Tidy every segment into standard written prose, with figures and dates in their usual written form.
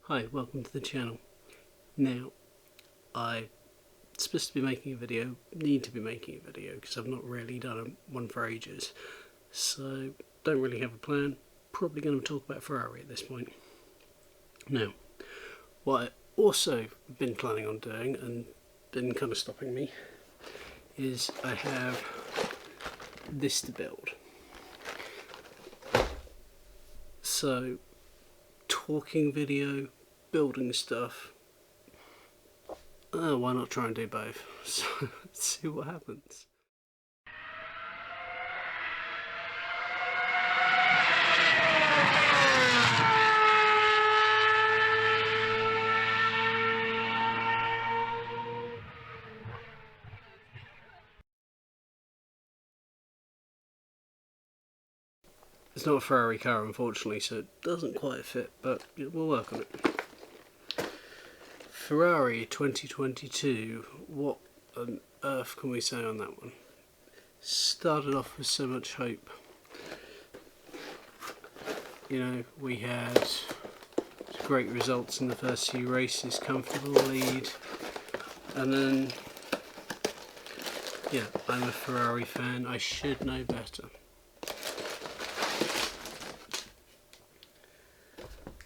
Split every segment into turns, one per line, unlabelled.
Hi, welcome to the channel. Now, I'm supposed to be making a video, need to be making a video, because I've not really done one for ages. So, don't really have a plan. Probably going to talk about Ferrari at this point. Now, what I've also been planning on doing, and been kind of stopping me, is I have this to build. So, talking video, building stuff. Why not try and do both? So let's see what happens. It's not a Ferrari car, unfortunately, so it doesn't quite fit, but we'll work on it. Ferrari 2022, what on earth can we say on that one? Started off with so much hope. You know, we had great results in the first few races, comfortable lead, and then, yeah, I'm a Ferrari fan, I should know better.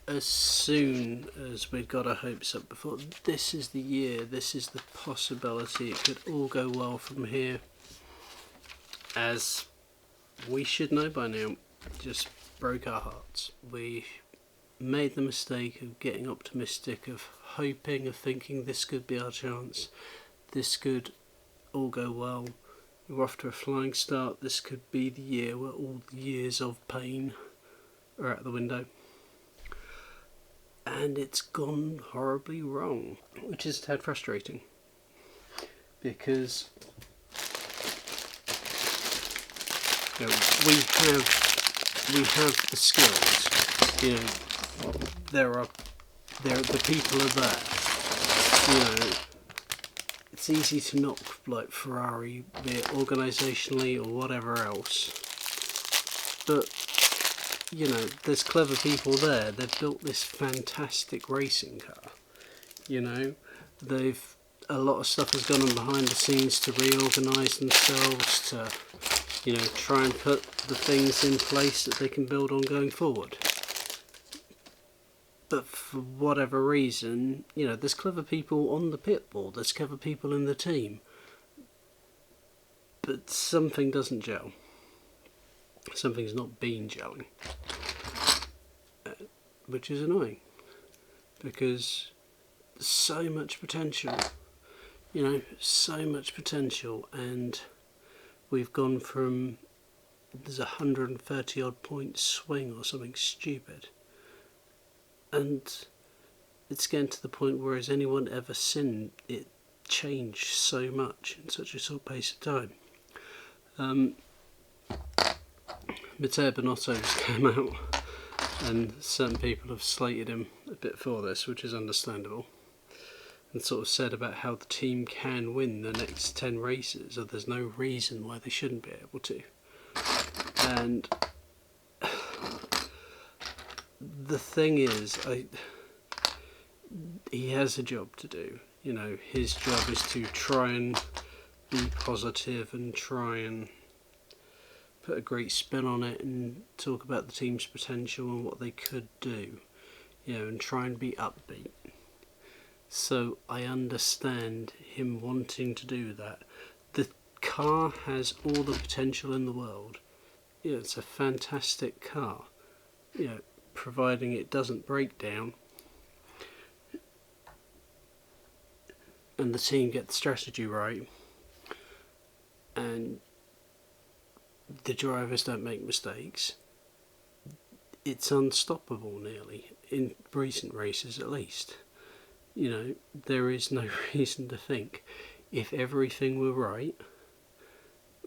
As soon as we'd got our hopes up before, this is the year, this is the possibility, it could all go well from here, as we should know by now, just broke our hearts. We made the mistake of getting optimistic, of hoping, of thinking this could be our chance, this could all go well, we're off to a flying start, this could be the year where all the years of pain are out the window. And it's gone horribly wrong, which is a tad frustrating, because you know, we have the skills. You know, the people are there. You know, it's easy to knock like Ferrari, be it organisationally or whatever else, but you know, there's clever people there. They've built this fantastic racing car. You know, a lot of stuff has gone on behind the scenes to reorganise themselves, to, you know, try and put the things in place that they can build on going forward. But for whatever reason, you know, there's clever people on the pit board, there's clever people in the team, but something doesn't gel. Something's not been gelling, which is annoying, because so much potential, you know, so much potential, and we've gone from, there's 130 odd point swing or something stupid, and it's getting to the point where has anyone ever seen it change so much in such a short pace of time. Matteo Binotto's come out, and certain people have slated him a bit for this, which is understandable, and sort of said about how the team can win the next 10 races, or there's no reason why they shouldn't be able to. And the thing is, he has a job to do. You know, his job is to try and be positive and try and put a great spin on it and talk about the team's potential and what they could do, you know, and try and be upbeat. So I understand him wanting to do that. The car has all the potential in the world. You know, it's a fantastic car, you know, providing it doesn't break down and the team get the strategy right and the drivers don't make mistakes. It's unstoppable nearly, in recent races at least. You know, there is no reason to think if everything were right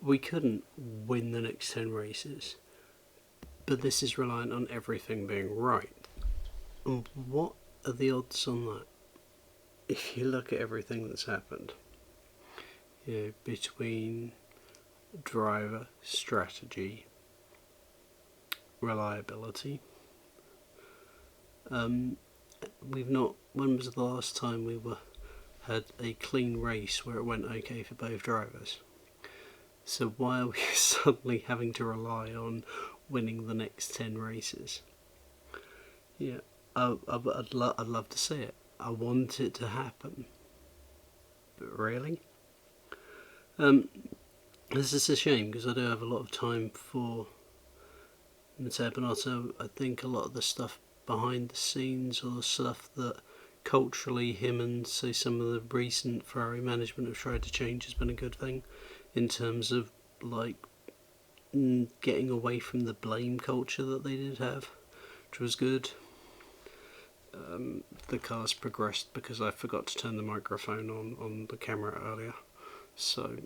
we couldn't win the next 10 races, but this is reliant on everything being right. And what are the odds on that? If you look at everything that's happened, you know, between driver, strategy, reliability, we've not. When was the last time we had a clean race where it went okay for both drivers? So why are we suddenly having to rely on winning the next 10 races? Yeah, I'd love to see it. I want it to happen. But really? This is a shame because I do have a lot of time for Matteo Binotto. I think a lot of the stuff behind the scenes, or the stuff that culturally him and say some of the recent Ferrari management have tried to change, has been a good thing in terms of like getting away from the blame culture that they did have, which was good. The car's progressed because I forgot to turn the microphone on the camera earlier, so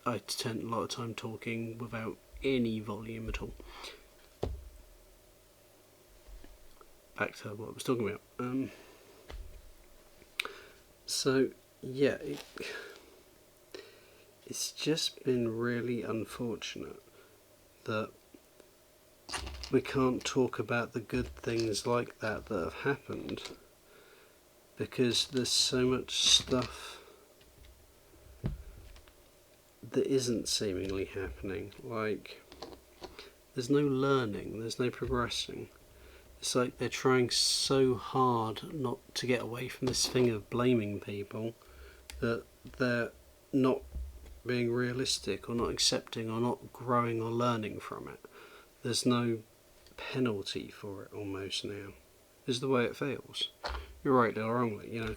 I spent a lot of time talking without any volume at all. Back to what I was talking about. So yeah, it's just been really unfortunate that we can't talk about the good things like that have happened, because there's so much stuff that isn't seemingly happening. Like, there's no learning, there's no progressing. It's like they're trying so hard not to get away from this thing of blaming people that they're not being realistic or not accepting or not growing or learning from it. There's no penalty for it almost now, is the way it feels. You're rightly or wrongly, you know,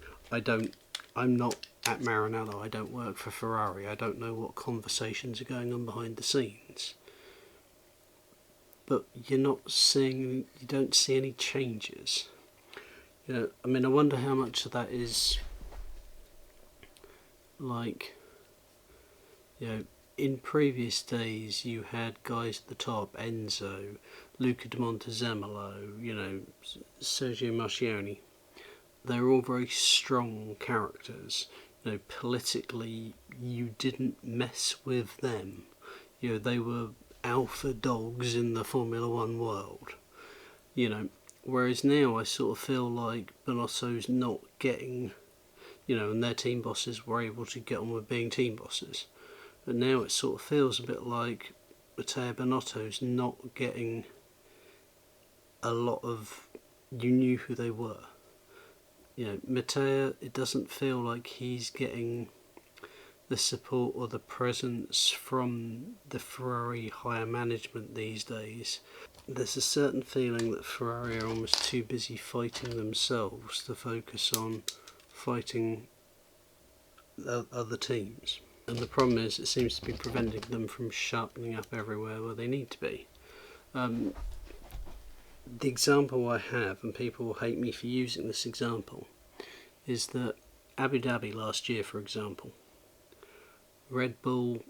I'm not at Maranello, I don't work for Ferrari, I don't know what conversations are going on behind the scenes. But you don't see any changes. You know, I mean, I wonder how much of that is like, you know, in previous days you had guys at the top, Enzo, Luca de Montezemolo, you know, Sergio Marchionne. They were all very strong characters. You know, politically you didn't mess with them. You know, they were alpha dogs in the Formula One world. You know, whereas now I sort of feel like Binotto's not getting, you know, and their team bosses were able to get on with being team bosses. But now it sort of feels a bit like Matteo Binotto's not getting a lot of, you knew who they were. You know, Matteo, it doesn't feel like he's getting the support or the presence from the Ferrari higher management these days. There's a certain feeling that Ferrari are almost too busy fighting themselves to focus on fighting other teams. And the problem is, it seems to be preventing them from sharpening up everywhere where they need to be. The example I have, and people will hate me for using this example, is that Abu Dhabi last year, for example, Red Bull,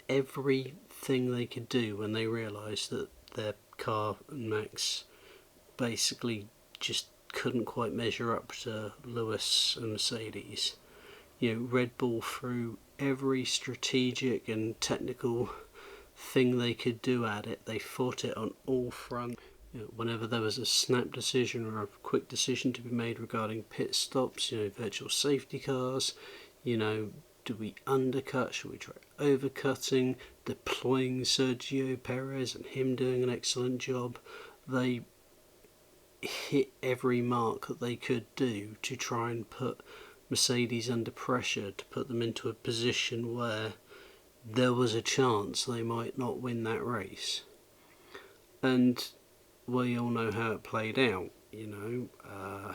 everything they could do when they realised that their car and Max basically just couldn't quite measure up to Lewis and Mercedes. You know, Red Bull threw every strategic and technical thing they could do at it. They fought it on all fronts. You know, whenever there was a snap decision or a quick decision to be made regarding pit stops, you know, virtual safety cars, you know, do we undercut, should we try overcutting, deploying Sergio Perez and him doing an excellent job. They hit every mark that they could do to try and put Mercedes under pressure, to put them into a position where there was a chance they might not win that race. And we all know how it played out, you know.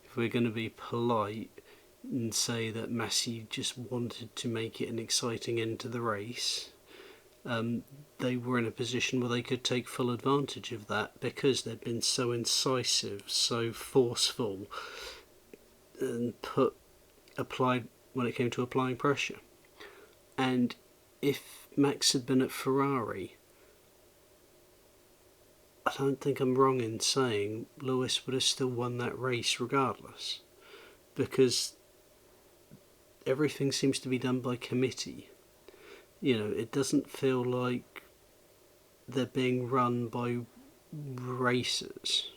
If we're going to be polite and say that Massey just wanted to make it an exciting end to the race, they were in a position where they could take full advantage of that because they'd been so incisive, so forceful, and applied when it came to applying pressure. And if Max had been at Ferrari, I don't think I'm wrong in saying Lewis would have still won that race regardless, because everything seems to be done by committee. You know, it doesn't feel like they're being run by racers.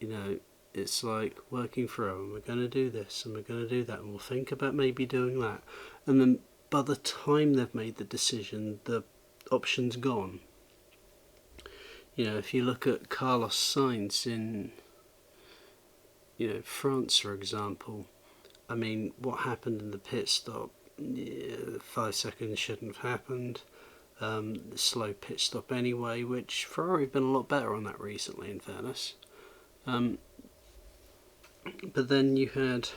You know, it's like working through, and we're going to do this and we're going to do that and we'll think about maybe doing that. And then by the time they've made the decision, the option's gone. You know, if you look at Carlos Sainz in, France, for example, I mean, what happened in the pit stop, 5 seconds shouldn't have happened. The slow pit stop anyway, which Ferrari have been a lot better on that recently, in fairness. But then you had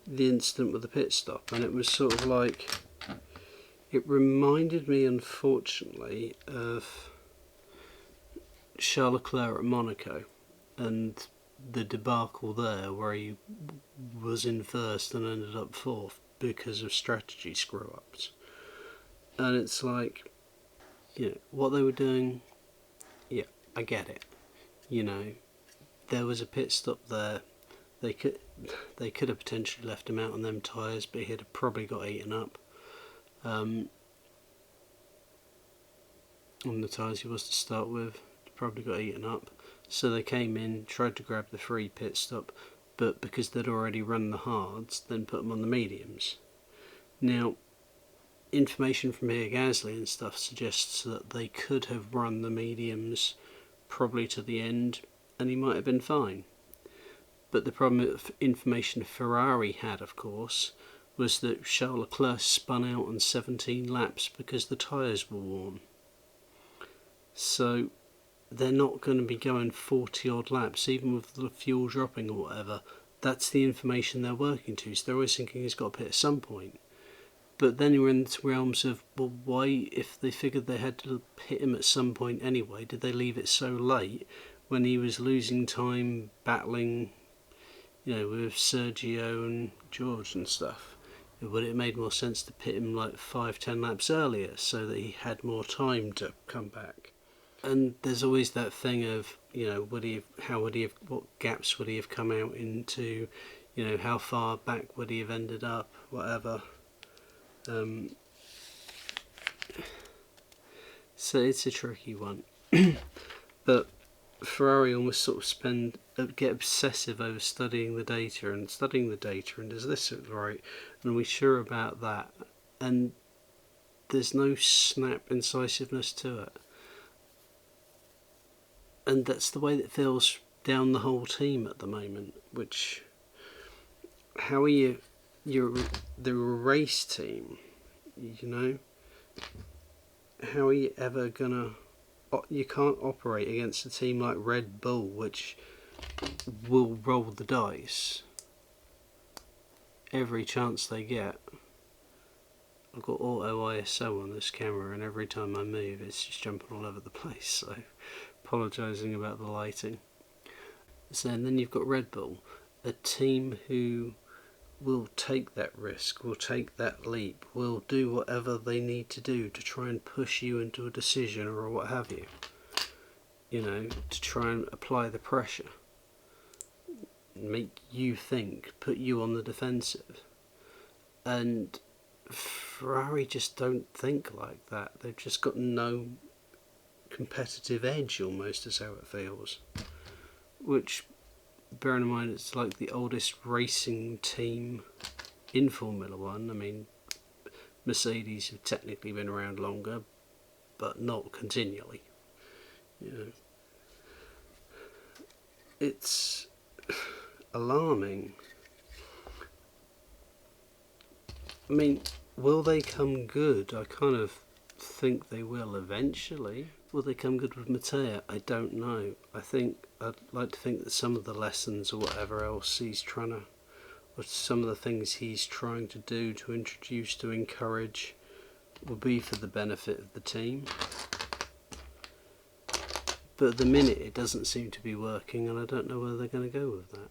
the incident with the pit stop, and it was sort of like, it reminded me, unfortunately, of Charles Leclerc at Monaco and the debacle there, where he was in first and ended up fourth because of strategy screw-ups. And it's like, what they were doing, yeah, I get it. There was a pit stop there. They could have potentially left him out on them tyres, but he'd have probably got eaten up on the tyres he was to start with. Probably got eaten up. So they came in, tried to grab the free pit stop, but because they'd already run the hards, then put them on the mediums. Now, information from here, Gasly and stuff, suggests that they could have run the mediums probably to the end, and he might have been fine. But the problem with information Ferrari had, of course, was that Charles Leclerc spun out on 17 laps because the tyres were worn. So they're not going to be going 40 odd laps, even with the fuel dropping or whatever. That's the information they're working to, so they're always thinking he's got to pit at some point. But then you're in the realms of, well, why, if they figured they had to hit him at some point anyway, did they leave it so late when he was losing time battling, with Sergio and George and stuff? Would it have made more sense to pit him like 5-10 laps earlier so that he had more time to come back? And there's always that thing of, what gaps would he have come out into, how far back would he have ended up, whatever. So it's a tricky one. But Ferrari almost sort of get obsessive over studying the data, and does this look right, and are we sure about that? And there's no snap incisiveness to it. And that's the way that feels down the whole team at the moment, which, how are you're the race team, how are you ever gonna, you can't operate against a team like Red Bull, which will roll the dice every chance they get. I've got auto ISO on this camera, and every time I move it's just jumping all over the place, so apologising about the lighting. So, and then you've got Red Bull, a team who will take that risk, will take that leap, will do whatever they need to do to try and push you into a decision or what have you, to try and apply the pressure, make you think, put you on the defensive. And Ferrari just don't think like that. They've just got no competitive edge, almost, is how it feels. Which, bearing in mind, it's like the oldest racing team in Formula One. I mean, Mercedes have technically been around longer, but not continually. It's alarming. I mean, will they come good? I kind of think they will eventually. Will they come good with Mattia? I don't know. I'd like to think that some of the lessons or whatever else he's trying to, or some of the things he's trying to do to introduce, to encourage, will be for the benefit of the team. But at the minute it doesn't seem to be working, and I don't know where they're going to go with that.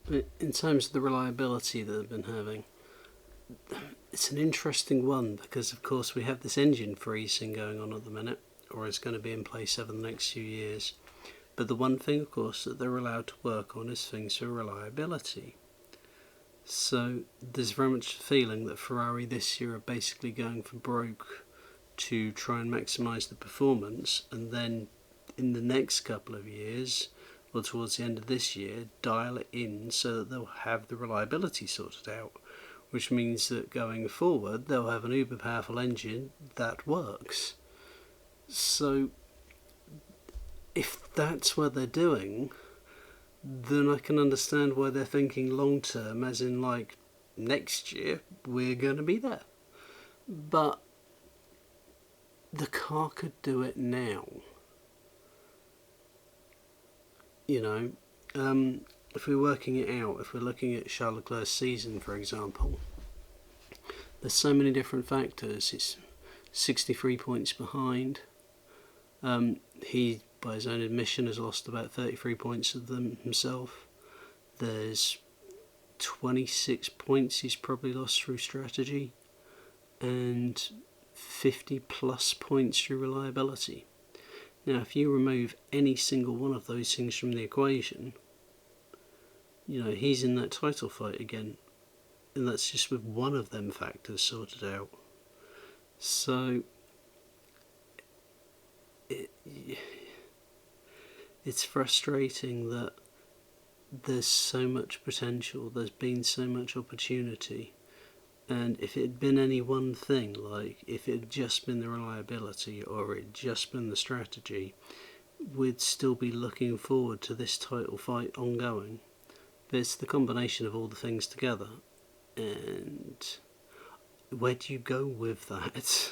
But in terms of the reliability that they've been having, it's an interesting one, because of course we have this engine freezing going on at the minute, or is going to be in place over the next few years. But the one thing, of course, that they're allowed to work on is things for reliability. So there's very much a feeling that Ferrari this year are basically going for broke to try and maximise the performance, and then in the next couple of years, or towards the end of this year, dial it in so that they'll have the reliability sorted out, which means that going forward they'll have an uber powerful engine that works. So if that's what they're doing, then I can understand why they're thinking long term, as in like next year we're going to be there. But the car could do it now. You know, if we're working it out, if we're looking at Charles Leclerc's season, for example, there's so many different factors. It's 63 points behind. He, by his own admission, has lost about 33 points of them himself. There's 26 points he's probably lost through strategy, and 50 plus points through reliability. Now, if you remove any single one of those things from the equation, you know, he's in that title fight again. And that's just with one of them factors sorted out. So, it's frustrating that there's so much potential, there's been so much opportunity. And if it had been any one thing, like if it had just been the reliability or it had just been the strategy, we'd still be looking forward to this title fight ongoing. But it's the combination of all the things together. And where do you go with that?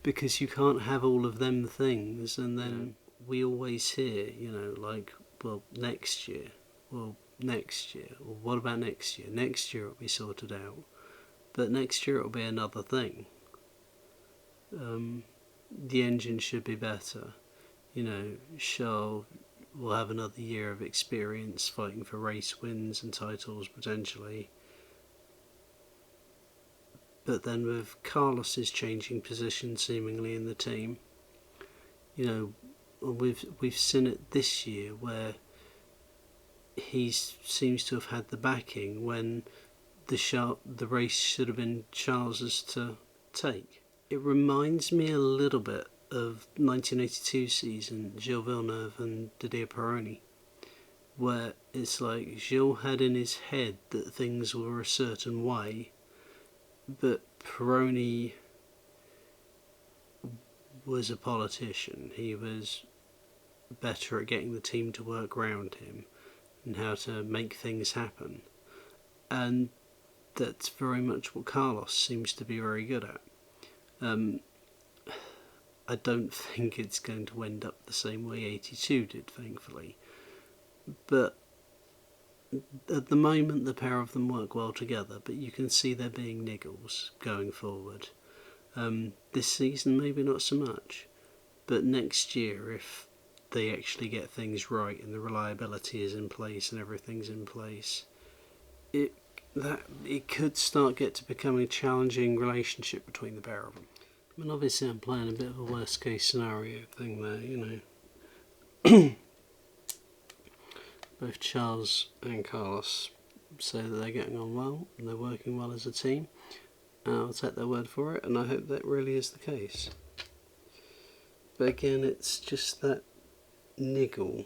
Because you can't have all of them things, and then we always hear, you know, like, well, next year, well, next year, or what about next year? Next year it'll be sorted out, but next year it'll be another thing. The engine should be better. You know, Charles will have another year of experience fighting for race wins and titles potentially. But then with Carlos's changing position seemingly in the team, you know, we've seen it this year where he seems to have had the backing when the race should have been Charles's to take. It reminds me a little bit of 1982 season, Gilles Villeneuve and Didier Pironi, where it's like Gilles had in his head that things were a certain way, but Pironi was a politician. He was better at getting the team to work around him and how to make things happen, and that's very much what Carlos seems to be very good at. I don't think it's going to end up the same way 82 did, thankfully, but at the moment the pair of them work well together, but you can see there being niggles going forward. This season maybe not so much, but next year, if they actually get things right and the reliability is in place and everything's in place, it could start to become a challenging relationship between the pair of them. I mean, obviously I'm playing a bit of a worst case scenario thing there, you know. Both Charles and Carlos say that they're getting on well and they're working well as a team. I'll take their word for it, and I hope that really is the case. But again, it's just that niggle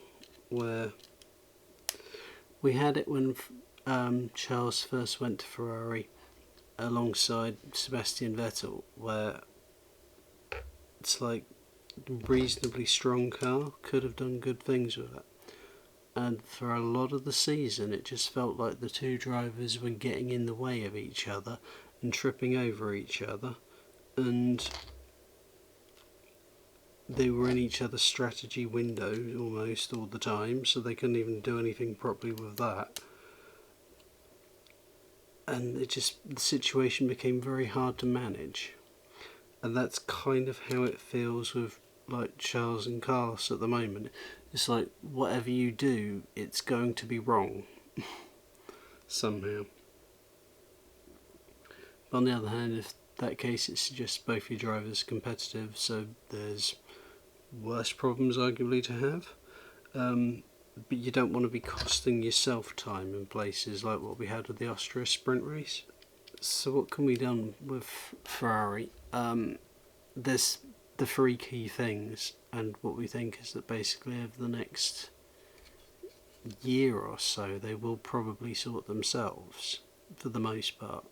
where we had it when Charles first went to Ferrari alongside Sebastian Vettel, where it's like a reasonably strong car could have done good things with it. And for a lot of the season it just felt like the two drivers were getting in the way of each other and tripping over each other, and they were in each other's strategy window almost all the time, so they couldn't even do anything properly with that. And the situation became very hard to manage, and that's kind of how it feels with like Charles and Carlos at the moment. It's like whatever you do, it's going to be wrong somehow. But on the other hand, if that case, it suggests both your drivers are competitive, so there's worse problems arguably to have. But you don't want to be costing yourself time in places like what we had with the Austria sprint race. So what can be done with Ferrari? There's the three key things, and what we think is that basically over the next year or so they will probably sort themselves for the most part.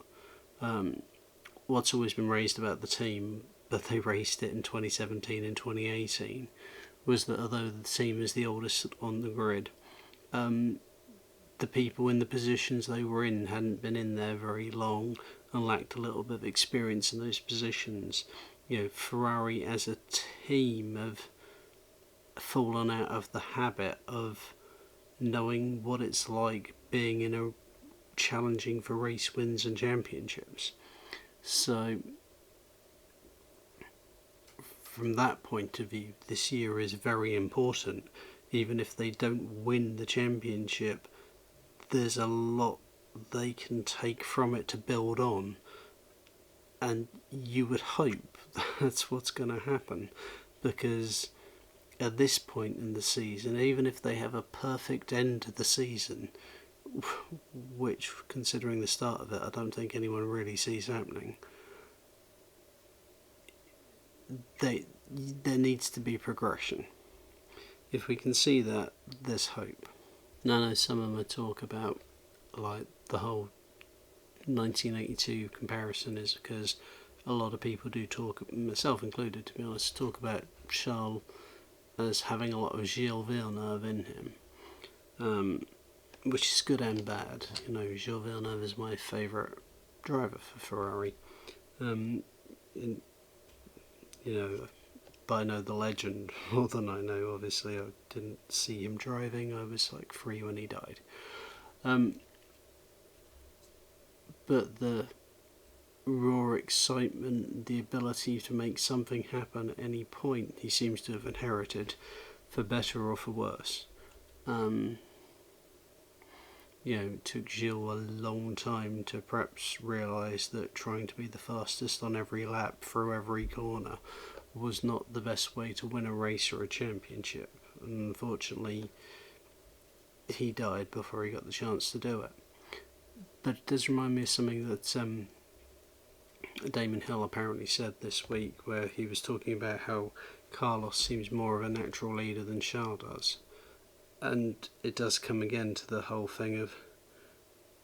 What's always been raised about the team, but they raised it in 2017 and 2018, was that although the team is the oldest on the grid, the people in the positions they were in hadn't been in there very long and lacked a little bit of experience in those positions. Ferrari as a team have fallen out of the habit of knowing what it's like being in a challenging for race wins and championships. So from that point of view, this year is very important. Even if they don't win the championship, there's a lot they can take from it to build on, and you would hope that's what's going to happen, because at this point in the season, even if they have a perfect end to the season, which, considering the start of it, I don't think anyone really sees happening, there needs to be progression. If we can see that, there's hope. Now, I know some of them talk about like the whole 1982 comparison is because a lot of people do talk, myself included to be honest, talk about Charles as having a lot of Gilles Villeneuve in him, which is good and bad. Gilles Villeneuve is my favourite driver for Ferrari. But I know the legend more than I know. Obviously, I didn't see him driving. I was like 3 when he died. But the raw excitement, the ability to make something happen at any point, he seems to have inherited, for better or for worse. It took Gilles a long time to perhaps realise that trying to be the fastest on every lap through every corner was not the best way to win a race or a championship. And unfortunately, he died before he got the chance to do it. But it does remind me of something that Damon Hill apparently said this week, where he was talking about how Carlos seems more of a natural leader than Charles does. And it does come again to the whole thing of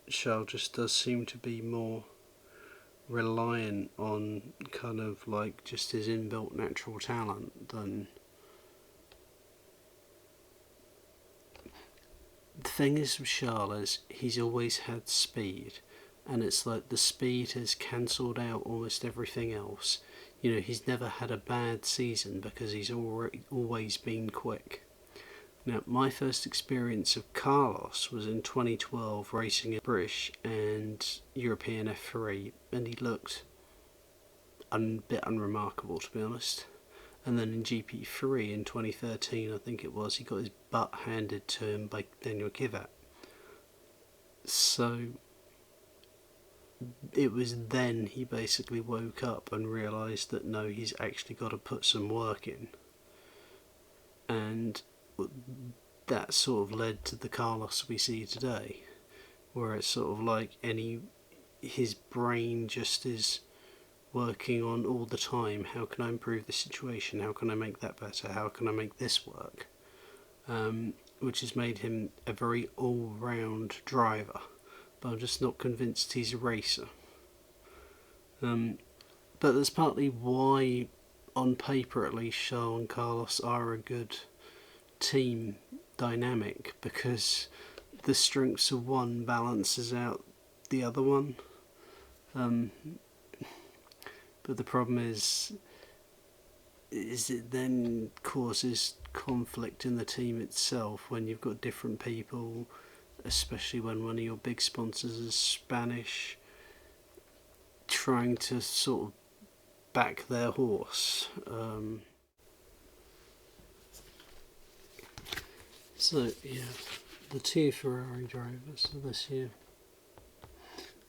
Charles just does seem to be more reliant on kind of like just his inbuilt natural talent than... The thing is with Charles is he's always had speed, and it's like the speed has cancelled out almost everything else. He's never had a bad season because he's always been quick. Now, my first experience of Carlos was in 2012 racing in British and European F3, and he looked a bit unremarkable, to be honest. And then in GP3 in 2013, I think it was, he got his butt handed to him by Daniel Kvyat. So it was then he basically woke up and realised that no, he's actually got to put some work in. And that sort of led to the Carlos we see today, where it's sort of like his brain just is working on all the time, how can I improve the situation, how can I make that better, how can I make this work, which has made him a very all-round driver, but I'm just not convinced he's a racer. But that's partly why, on paper at least, Charles and Carlos are a good team dynamic, because the strengths of one balances out the other one. But the problem is it then causes conflict in the team itself when you've got different people, especially when one of your big sponsors is Spanish, trying to sort of back their horse. So yeah, the 2 Ferrari drivers this year.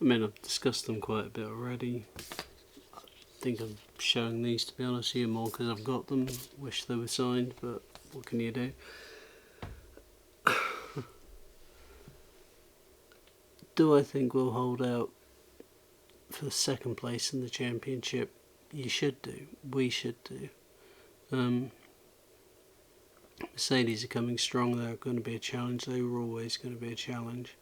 I mean, I've discussed them quite a bit already. I think I'm showing these, to be honest with you, more because I've got them. Wish they were signed, but what can you do? Do I think we'll hold out for the second place in the championship? You should do. We should do. Mercedes are coming strong. They're going to be a challenge. They were always going to be a challenge.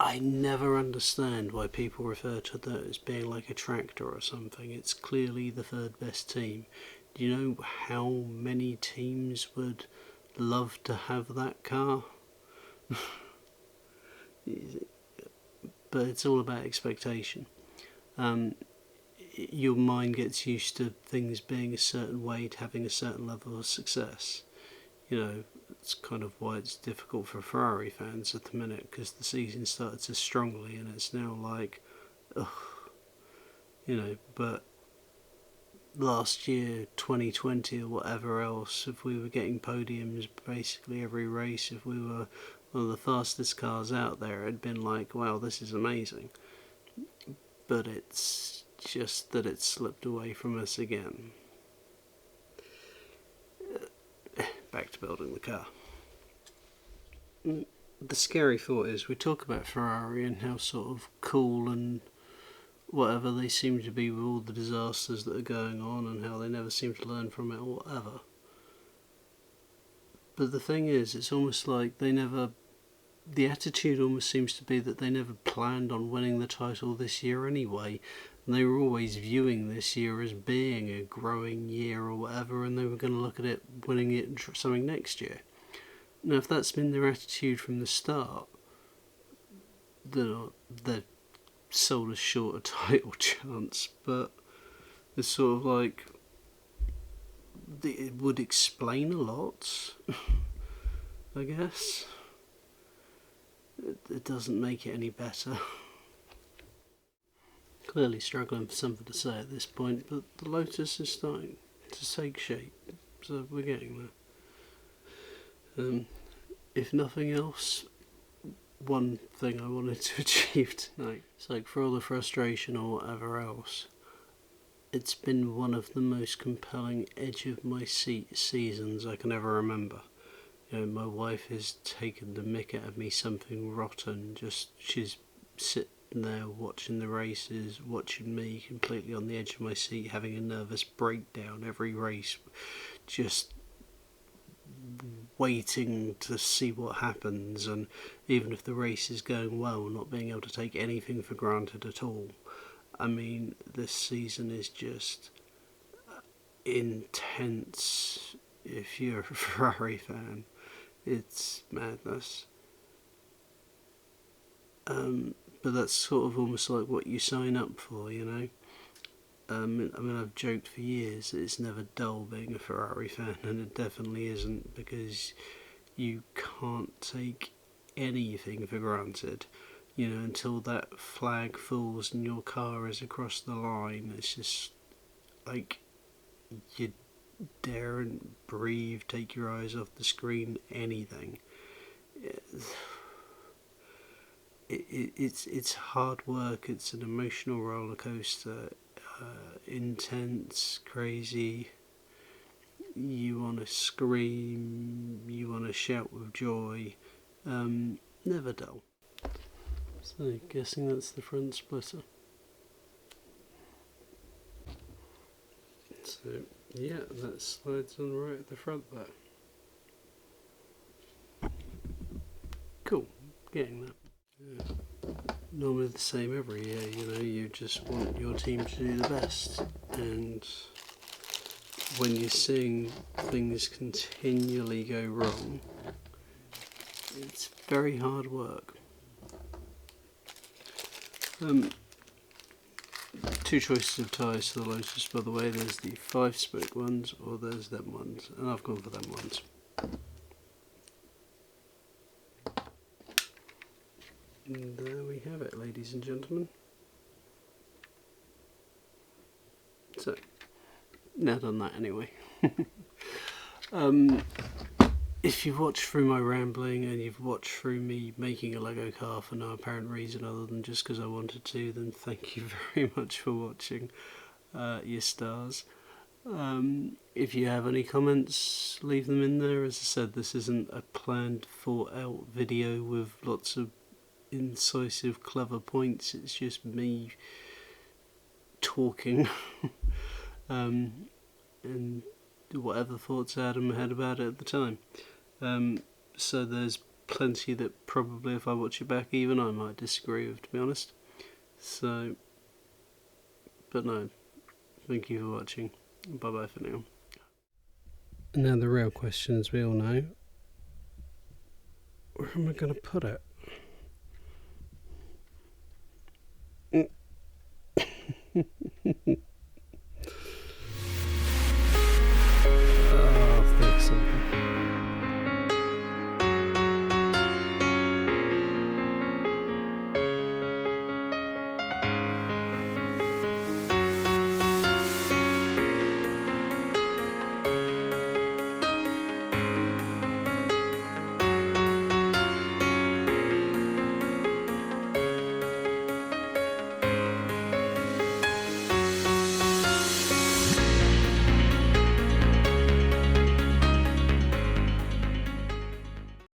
I never understand why people refer to that as being like a tractor or something. It's clearly the third best team. Do you know how many teams would love to have that car? But it's all about expectation. Your mind gets used to things being a certain way, to having a certain level of success. You know, it's kind of why it's difficult for Ferrari fans at the minute, because the season started so strongly and it's now like, ugh, you know. But last year, 2020 or whatever else, if we were getting podiums basically every race, if we were one of the fastest cars out there, it'd been like, wow, this is amazing. But it's just that it's slipped away from us again. Back to building the car. The scary thought is, we talk about Ferrari and how sort of cool and whatever they seem to be with all the disasters that are going on, and how they never seem to learn from it or whatever. But the thing is, it's almost like the attitude almost seems to be that they never planned on winning the title this year anyway, and they were always viewing this year as being a growing year or whatever, and they were going to look at it winning it something next year. Now, if that's been their attitude from the start, they're sold as short a title chance, but it's sort of like, it would explain a lot, I guess. It doesn't make it any better. Clearly struggling for something to say at this point, but the Lotus is starting to take shape, so we're getting there. If nothing else, one thing I wanted to achieve tonight, it's like, for all the frustration or whatever else, it's been one of the most compelling edge of my seat seasons I can ever remember. You know, my wife has taken the mick out of me something rotten. She's sitting there watching the races, watching me completely on the edge of my seat, having a nervous breakdown every race, just waiting to see what happens, and even if the race is going well, not being able to take anything for granted at all. I mean, this season is just intense. If you're a Ferrari fan, it's madness. But that's sort of almost like what you sign up for, you know. I mean, I've joked for years that it's never dull being a Ferrari fan, and it definitely isn't, because you can't take anything for granted. You know, until that flag falls and your car is across the line, it's just like, you daren't breathe, take your eyes off the screen, anything. It's hard work. It's an emotional roller coaster, intense, crazy. You want to scream, you want to shout with joy. Never dull. So, guessing that's the front splitter. So, yeah, that slides on right at the front there. Cool, getting that. Yeah. Normally the same every year, you know, you just want your team to do the best, and when you're seeing things continually go wrong, it's very hard work. Two choices of tyres for the Lotus, by the way. There's the 5-spoke ones, or there's them ones, and I've gone for them ones. And there we have it, ladies and gentlemen. So, now done that anyway. If you've watched through my rambling, and you've watched through me making a Lego car for no apparent reason other than just because I wanted to, then thank you very much for watching. You stars. If you have any comments, leave them in there. As I said, this isn't a planned, thought out video with lots of incisive, clever points. It's just me talking. and whatever thoughts I had in my head about it at the time. So there's plenty that probably, if I watch it back, even I might disagree with, to be honest. So, but no, thank you for watching. Bye bye for now. Now the real question, as we all know, where am I going to put it?